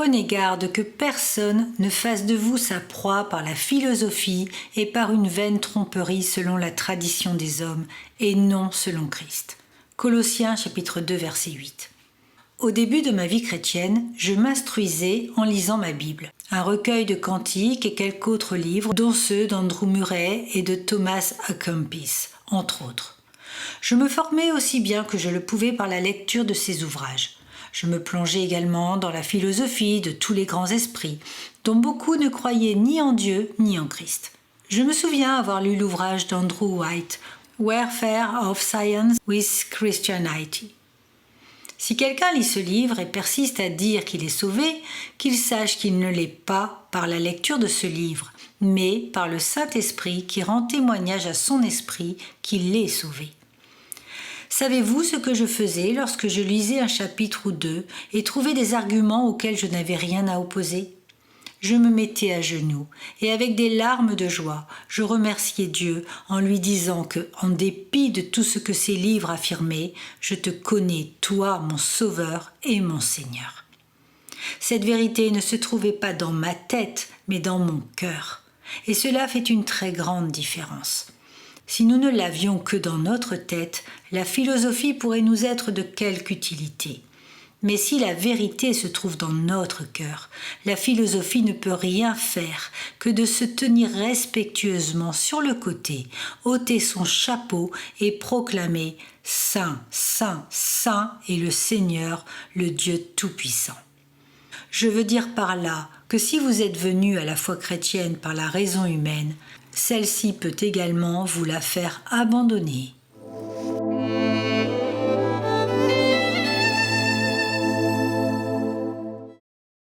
Prenez garde que personne ne fasse de vous sa proie par la philosophie et par une vaine tromperie selon la tradition des hommes et non selon Christ. Colossiens chapitre 2 verset 8. Au début de ma vie chrétienne, je m'instruisais en lisant ma Bible, un recueil de cantiques et quelques autres livres, dont ceux d'Andrew Murray et de Thomas à Kempis, entre autres. Je me formais aussi bien que je le pouvais par la lecture de ces ouvrages. Je me plongeais également dans la philosophie de tous les grands esprits, dont beaucoup ne croyaient ni en Dieu ni en Christ. Je me souviens avoir lu l'ouvrage d'Andrew White, Warfare of Science with Christianity. Si quelqu'un lit ce livre et persiste à dire qu'il est sauvé, qu'il sache qu'il ne l'est pas par la lecture de ce livre, mais par le Saint-Esprit qui rend témoignage à son esprit qu'il est sauvé. Savez-vous ce que je faisais lorsque je lisais un chapitre ou deux et trouvais des arguments auxquels je n'avais rien à opposer ? Je me mettais à genoux et avec des larmes de joie, je remerciais Dieu en lui disant que, en dépit de tout ce que ces livres affirmaient, je te connais, toi, mon Sauveur et mon Seigneur. Cette vérité ne se trouvait pas dans ma tête, mais dans mon cœur. Et cela fait une très grande différence. Si nous ne l'avions que dans notre tête, la philosophie pourrait nous être de quelque utilité. Mais si la vérité se trouve dans notre cœur, la philosophie ne peut rien faire que de se tenir respectueusement sur le côté, ôter son chapeau et proclamer « Saint, Saint, Saint est le Seigneur, le Dieu Tout-Puissant ». Je veux dire par là que si vous êtes venu à la foi chrétienne par la raison humaine, celle-ci peut également vous la faire abandonner.